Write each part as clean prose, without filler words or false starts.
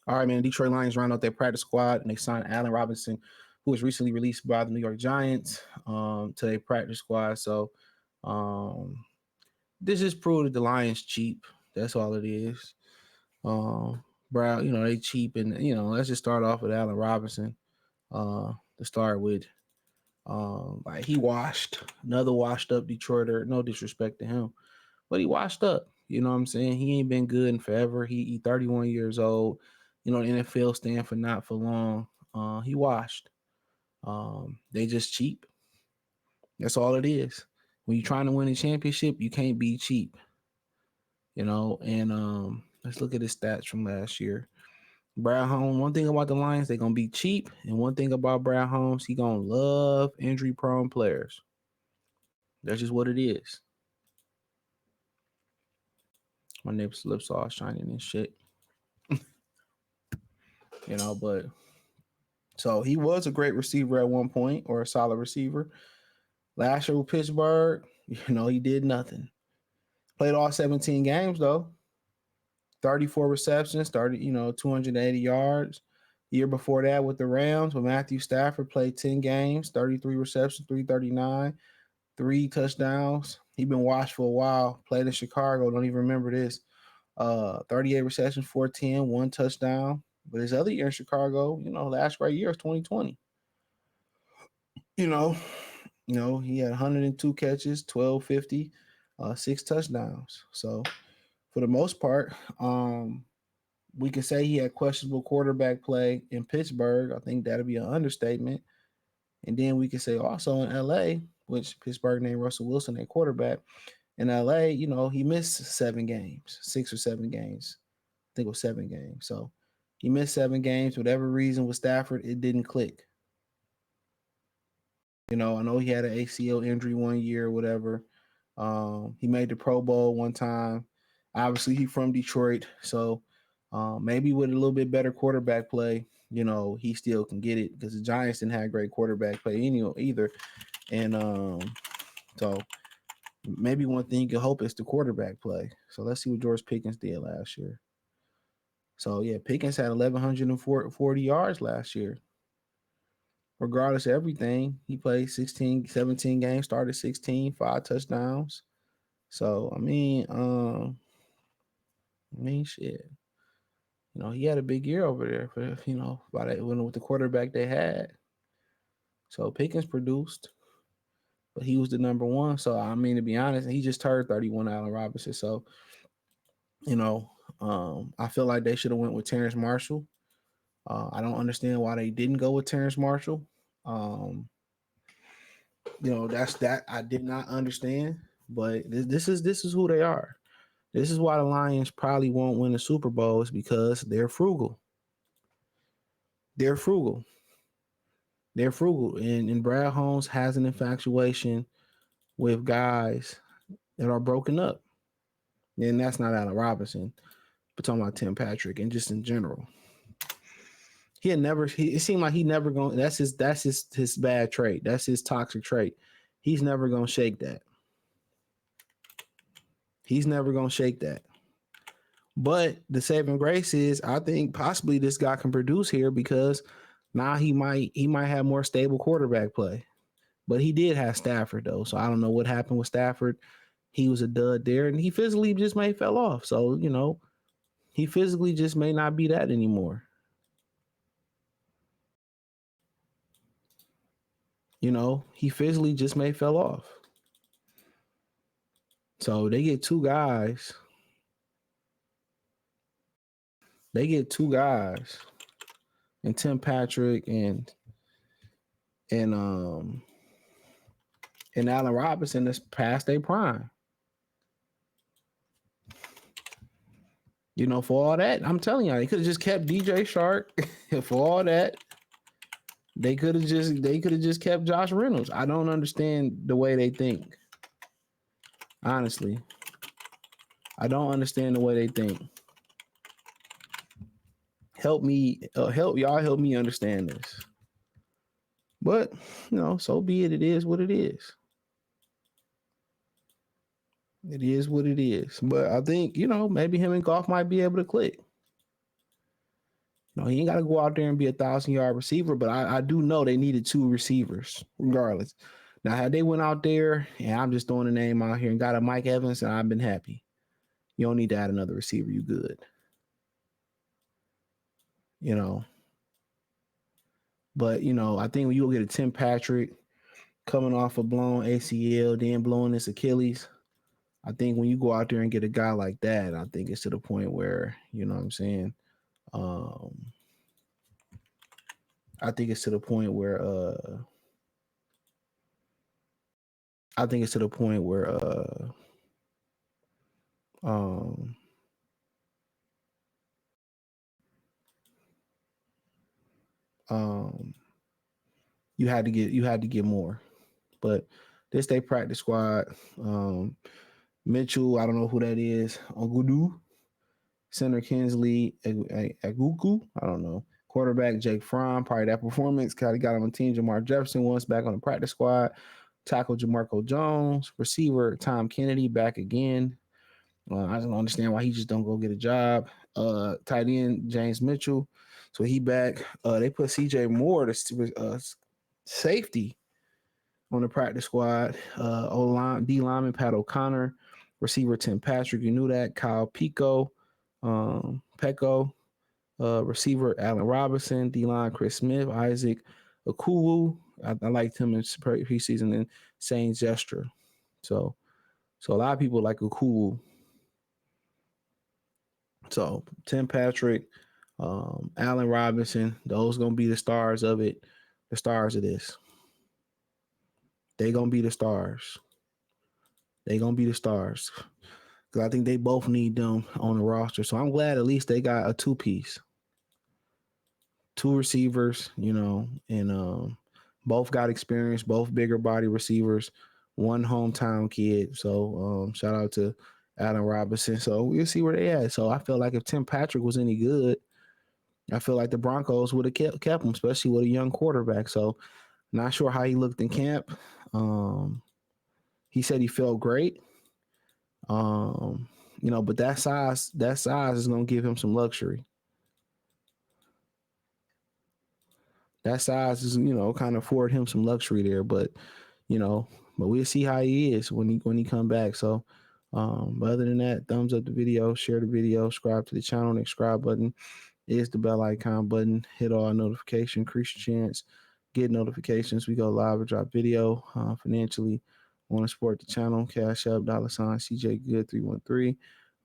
All right, man. Detroit Lions round out their practice squad and they signed Allen Robinson, who was recently released by the New York Giants, to their practice squad. So um, this just proved that the Lions cheap. That's all it is. Brown, they cheap, and let's just start off with Allen Robinson. To start with, like he washed another washed up Detroiter. No disrespect to him, but he washed up. You know what I'm saying? He ain't been good in forever. He 31 years old. The NFL stand for not for long. He washed. They just cheap. That's all it is. When you're trying to win a championship, you can't be cheap. And let's look at his stats from last year. Brad Holmes, one thing about the Lions, they're gonna be cheap. And one thing about Brad Holmes, he gonna love injury prone players. That's just what it is. My neighbor's lips all shining and shit. But so he was a great receiver at one point, or a solid receiver. Last year with Pittsburgh, he did nothing. Played all 17 games though. 34 receptions, started, 280 yards. The year before that with the Rams, with Matthew Stafford, played 10 games, 33 receptions, 339, 3 touchdowns. He been washed for a while. Played in Chicago. Don't even remember this. 38 receptions, 410, 1 touchdown. But his other year in Chicago, last great year was 2020. You know, he had 102 catches, 1250, 6 touchdowns. So for the most part, we can say he had questionable quarterback play in Pittsburgh. I think that'd be an understatement. And then we can say also in LA, which Pittsburgh named Russell Wilson their quarterback. In LA, he missed 7 games, 6 or 7 games. I think it was 7 games. So he missed 7 games. Whatever reason with Stafford, it didn't click. I know he had an ACL injury one year or whatever. He made the Pro Bowl one time. Obviously, he's from Detroit. So maybe with a little bit better quarterback play, he still can get it, because the Giants didn't have great quarterback play either. And so maybe one thing you can hope is the quarterback play. So let's see what George Pickens did last year. So yeah, Pickens had 1,140 yards last year. Regardless of everything, he played 17 games, started 16, 5 touchdowns. So shit. He had a big year over there for with the quarterback they had. So Pickens produced, but he was the number one. So to be honest, he just turned 31, Allen Robinson. So I feel like they should have went with Terrence Marshall. I don't understand why they didn't go with Terrence Marshall. That's that I did not understand. But this is who they are. This is why the Lions probably won't win the Super Bowl, is because they're frugal. They're frugal. They're frugal. And Brad Holmes has an infatuation with guys that are broken up. And that's not Allen Robinson, but talking about Tim Patrick and just in general. It seemed like he never going, that's his bad trait. That's his toxic trait. He's never going to shake that. He's never going to shake that. But the saving grace is, I think possibly this guy can produce here, because now he might have more stable quarterback play. But he did have Stafford though, so I don't know what happened with Stafford. He was a dud there, and he physically just may fell off. So he physically just may not be that anymore. He physically just may fell off. So they get two guys. And Tim Patrick and Allen Robinson that's past their prime. For all that, I'm telling you, they could have just kept DJ Shark. For all that, they could have just kept Josh Reynolds. I don't understand the way they think. Honestly, I don't understand the way they think. Help me understand this. But so be it. It is what it is. It is what it is. But I think maybe him and Goff might be able to click. No, he ain't got to go out there and be 1,000 yard receiver, but I do know they needed two receivers regardless. Now, had they went out there and I'm just throwing a name out here and got a Mike Evans, and I've been happy. You don't need to add another receiver. You good, you know. But I think when you get a Tim Patrick coming off a blown ACL, then blowing his Achilles, I think when you go out there and get a guy like that, I think it's to the point where you know what I'm saying. Um, I think it's to the point where I think it's to the point where um um you had to get more. But this day practice squad, um Mitchell, I don't know who that is. Ogudu, center Kinsley Aguku, I don't know. Quarterback Jake Fromm, probably that performance. Got him on team. Jamar Jefferson once back on the practice squad. Tackle Jamarco Jones. Receiver Tom Kennedy back again. I don't understand why he just don't go get a job. Tight end James Mitchell, so he back. They put C.J. Moore, the safety, on the practice squad. D lineman Pat O'Connor, receiver Tim Patrick. You knew that. Kyle Pecco, receiver Allen Robinson, D line Chris Smith, Isaac Akuwu. I liked him in preseason and Saint Gesture. So a lot of people like Akuwu. So Tim Patrick, Allen Robinson, those gonna be the stars of it. The stars of this. They gonna be the stars. They gonna be the stars. Because I think they both need them on the roster. So I'm glad at least they got a two piece, two receivers, and both got experience, both bigger body receivers, one hometown kid. So shout out to Allen Robinson. So we'll see where they at. So I feel like if Tim Patrick was any good, I feel like the Broncos would have kept him, especially with a young quarterback. So not sure how he looked in camp. He said he felt great. But that size is gonna give him some luxury. That size is, kind of afford him some luxury there. But you know, but we'll see how he is when he come back. So, but other than that, thumbs up the video, share the video, subscribe to the channel. The subscribe button is the bell icon button. Hit all notification, increase your chance, get notifications. We go live or drop video. Financially, want to support the channel? Cash App, $ CJ Good 313,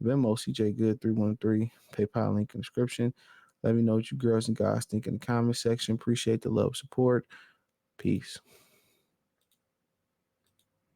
Venmo CJ Good 313, PayPal link in the description. Let me know what you girls and guys think in the comment section. Appreciate the love, support. Peace.